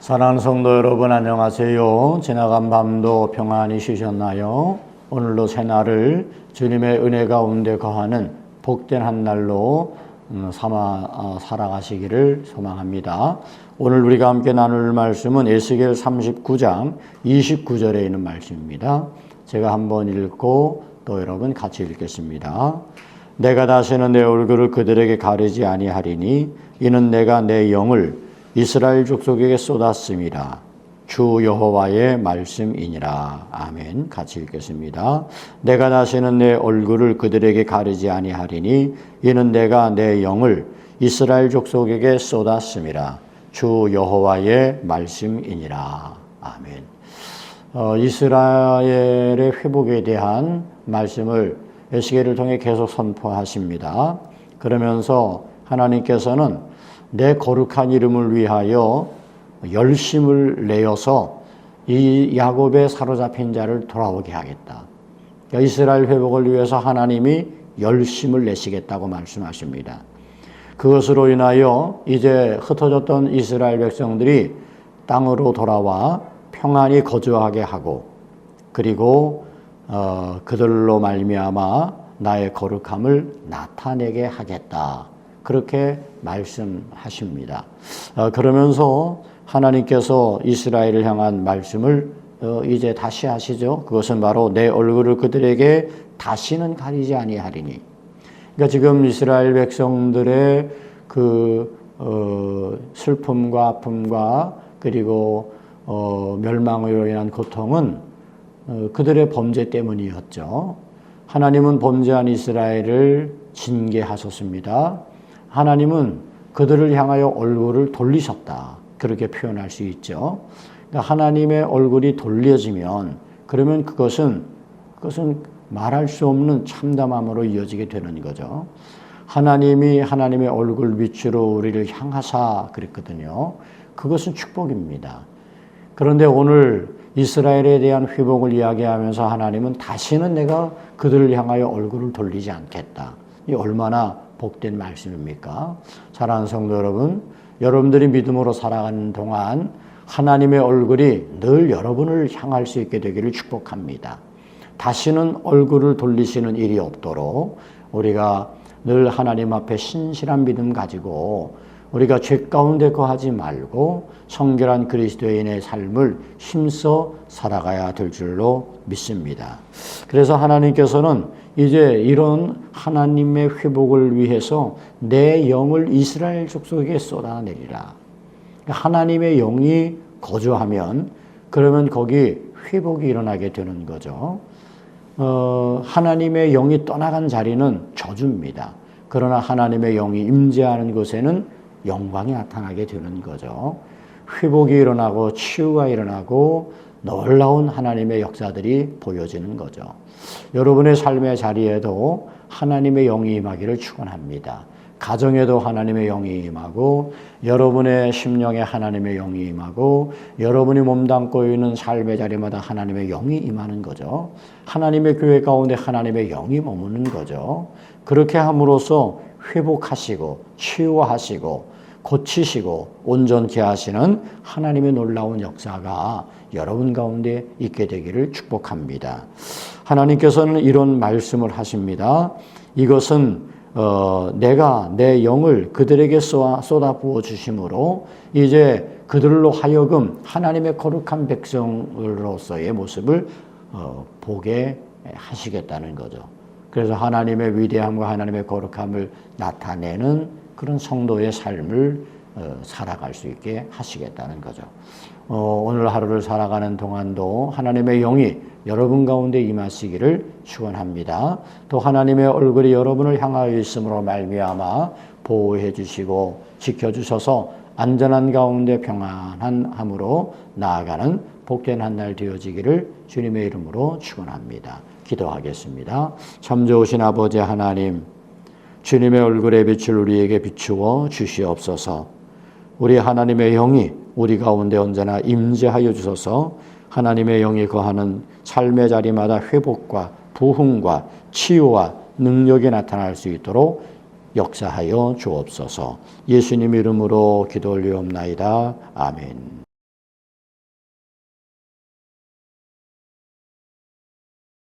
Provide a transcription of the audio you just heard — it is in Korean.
사랑하는 성도 여러분, 안녕하세요. 지나간 밤도 평안히 쉬셨나요? 오늘도 새날을 주님의 은혜 가운데 거하는 복된 한 날로 삼아 살아가시기를 소망합니다. 오늘 우리가 함께 나눌 말씀은 에스겔 39장 29절에 있는 말씀입니다. 제가 한번 읽고 또 여러분 같이 읽겠습니다. 내가 다시는 내 얼굴을 그들에게 가리지 아니하리니 이는 내가 내 영을 이스라엘 족속에게 쏟았음이라. 주 여호와의 말씀이니라. 아멘. 같이 읽겠습니다. 내가 다시는 내 얼굴을 그들에게 가리지 아니하리니 이는 내가 내 영을 이스라엘 족속에게 쏟았음이라. 주 여호와의 말씀이니라. 아멘. 이스라엘의 회복에 대한 말씀을 에스겔을 통해 계속 선포하십니다. 그러면서 하나님께서는 내 거룩한 이름을 위하여 열심을 내어서 이 야곱의 사로잡힌 자를 돌아오게 하겠다. 이스라엘 회복을 위해서 하나님이 열심을 내시겠다고 말씀하십니다. 그것으로 인하여 이제 흩어졌던 이스라엘 백성들이 땅으로 돌아와 평안히 거주하게 하고, 그리고 그들로 말미암아 나의 거룩함을 나타내게 하겠다. 그렇게 말씀하십니다. 그러면서 하나님께서 이스라엘을 향한 말씀을 이제 다시 하시죠. 그것은 바로 내 얼굴을 그들에게 다시는 가리지 아니하리니. 그러니까 지금 이스라엘 백성들의 슬픔과 아픔과 그리고 멸망으로 인한 고통은 그들의 범죄 때문이었죠. 하나님은 범죄한 이스라엘을 징계하셨습니다. 하나님은 그들을 향하여 얼굴을 돌리셨다. 그렇게 표현할 수 있죠. 그러니까 하나님의 얼굴이 돌려지면 그러면 그것은 말할 수 없는 참담함으로 이어지게 되는 거죠. 하나님이 하나님의 얼굴 위치로 우리를 향하사 그랬거든요. 그것은 축복입니다. 그런데 오늘 이스라엘에 대한 회복을 이야기하면서 하나님은 다시는 내가 그들을 향하여 얼굴을 돌리지 않겠다. 이 얼마나 복된 말씀입니까? 사랑하는 성도 여러분, 여러분들이 믿음으로 살아가는 동안 하나님의 얼굴이 늘 여러분을 향할 수 있게 되기를 축복합니다. 다시는 얼굴을 돌리시는 일이 없도록 우리가 늘 하나님 앞에 신실한 믿음 가지고 우리가 죄 가운데 거하지 말고 성결한 그리스도인의 삶을 힘써 살아가야 될 줄로 믿습니다. 그래서 하나님께서는 이제 이런 하나님의 회복을 위해서 내 영을 이스라엘 족속에게 쏟아내리라. 하나님의 영이 거주하면 그러면 거기 회복이 일어나게 되는 거죠. 하나님의 영이 떠나간 자리는 저주입니다. 그러나 하나님의 영이 임재하는 곳에는 영광이 나타나게 되는 거죠. 회복이 일어나고 치유가 일어나고 놀라운 하나님의 역사들이 보여지는 거죠. 여러분의 삶의 자리에도 하나님의 영이 임하기를 축원합니다. 가정에도 하나님의 영이 임하고 여러분의 심령에 하나님의 영이 임하고 여러분이 몸담고 있는 삶의 자리마다 하나님의 영이 임하는 거죠. 하나님의 교회 가운데 하나님의 영이 머무는 거죠. 그렇게 함으로써 회복하시고 치유하시고 고치시고 온전케 하시는 하나님의 놀라운 역사가 여러분 가운데 있게 되기를 축복합니다. 하나님께서는 이런 말씀을 하십니다. 이것은 내가 내 영을 그들에게 쏟아 부어 주심으로 이제 그들로 하여금 하나님의 거룩한 백성으로서의 모습을 보게 하시겠다는 거죠. 그래서 하나님의 위대함과 하나님의 거룩함을 나타내는 그런 성도의 삶을 살아갈 수 있게 하시겠다는 거죠. 오늘 하루를 살아가는 동안도 하나님의 영이 여러분 가운데 임하시기를 축원합니다. 또 하나님의 얼굴이 여러분을 향하여 있음으로 말미암아 보호해 주시고 지켜주셔서 안전한 가운데 평안함으로 나아가는 복된 한 날 되어지기를 주님의 이름으로 축원합니다. 기도하겠습니다. 참 좋으신 아버지 하나님, 주님의 얼굴의 빛을 우리에게 비추어 주시옵소서. 우리 하나님의 영이 우리 가운데 언제나 임재하여 주셔서 하나님의 영이 거하는 삶의 자리마다 회복과 부흥과 치유와 능력이 나타날 수 있도록 역사하여 주옵소서. 예수님 이름으로 기도 올리옵나이다. 아멘.